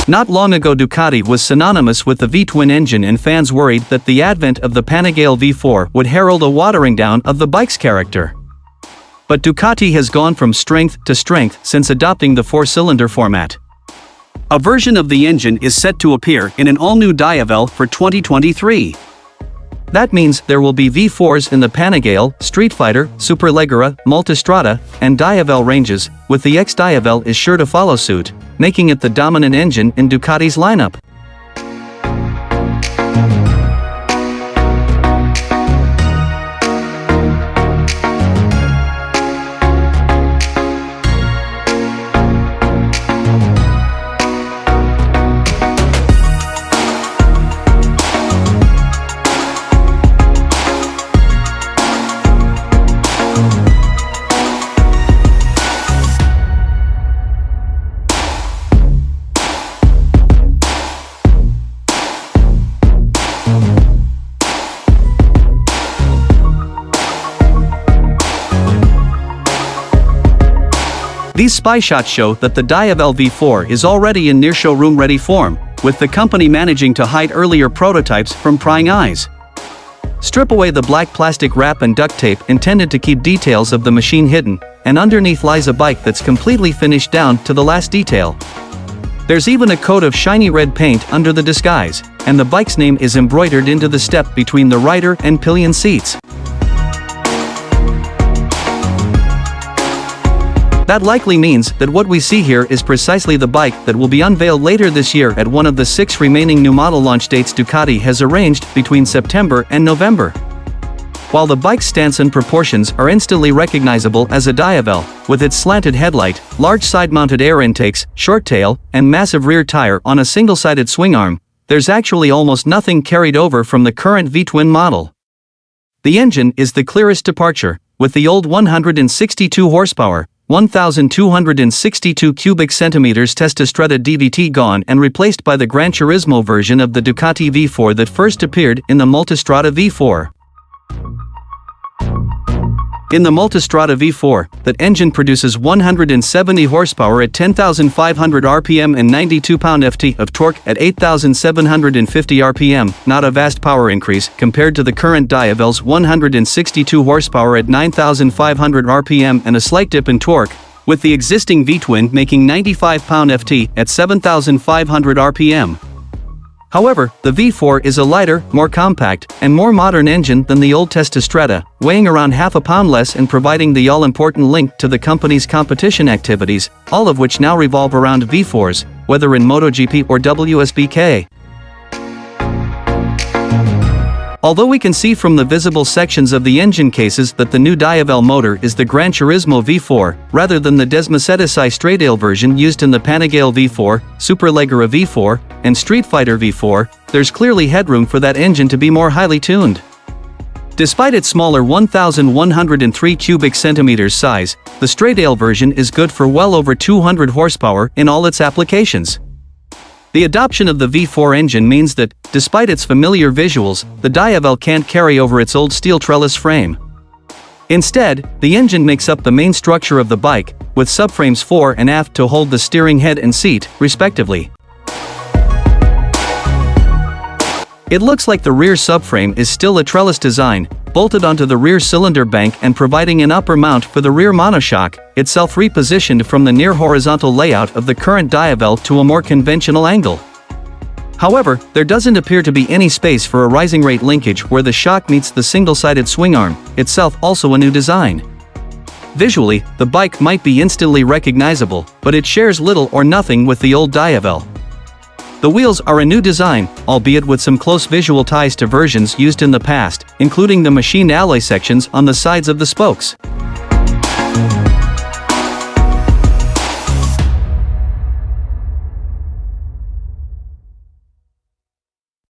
Not long ago Ducati was synonymous with the V-twin engine, and fans worried that the advent of the Panigale V4 would herald a watering down of the bike's character. But Ducati has gone from strength to strength since adopting the four-cylinder format. A version of the engine is set to appear in an all-new Diavel for 2023. That means there will be V4s in the Panigale, Street Fighter, Superleggera, Multistrada, and Diavel ranges, with the XDiavel is sure to follow suit, making it the dominant engine in Ducati's lineup. These spy shots show that the Diavel V4 is already in near showroom-ready form, with the company managing to hide earlier prototypes from prying eyes. Strip away the black plastic wrap and duct tape intended to keep details of the machine hidden, and underneath lies a bike that's completely finished down to the last detail. There's even a coat of shiny red paint under the disguise, and the bike's name is embroidered into the step between the rider and pillion seats. That likely means that what we see here is precisely the bike that will be unveiled later this year at one of the 6 remaining new model launch dates Ducati has arranged between September and November. While the bike's stance and proportions are instantly recognizable as a Diavel, with its slanted headlight, large side-mounted air intakes, short tail, and massive rear tire on a single-sided swing arm, there's actually almost nothing carried over from the current V-twin model. The engine is the clearest departure, with the old 162 horsepower, 1,262 cubic centimeters Testastrada DVT gone and replaced by the Gran Turismo version of the Ducati V4 that first appeared in the Multistrada V4. In the Multistrada V4, that engine produces 170 horsepower at 10,500 RPM and 92 pound-ft of torque at 8,750 RPM, not a vast power increase compared to the current Diavel's 162 horsepower at 9,500 RPM and a slight dip in torque, with the existing V-twin making 95 pound-ft at 7,500 RPM. However, the V4 is a lighter, more compact, and more modern engine than the old Testastrada, weighing around half a pound less and providing the all-important link to the company's competition activities, all of which now revolve around V4s, whether in MotoGP or WSBK. Although we can see from the visible sections of the engine cases that the new Diavel motor is the Gran Turismo V4, rather than the Desmacedesi Stradale version used in the Panigale V4, Superleggera V4, and Street Fighter V4, there's clearly headroom for that engine to be more highly tuned. Despite its smaller 1,103 cubic centimeters size, the Stradale version is good for well over 200 horsepower in all its applications. The adoption of the V4 engine means that, despite its familiar visuals, the Diavel can't carry over its old steel trellis frame. Instead, the engine makes up the main structure of the bike, with subframes fore and aft to hold the steering head and seat, respectively. It looks like the rear subframe is still a trellis design, bolted onto the rear cylinder bank and providing an upper mount for the rear monoshock, itself repositioned from the near-horizontal layout of the current Diavel to a more conventional angle. However, there doesn't appear to be any space for a rising rate linkage where the shock meets the single-sided swing arm, itself also a new design. Visually, the bike might be instantly recognizable, but it shares little or nothing with the old Diavel. The wheels are a new design, albeit with some close visual ties to versions used in the past, including the machined alloy sections on the sides of the spokes.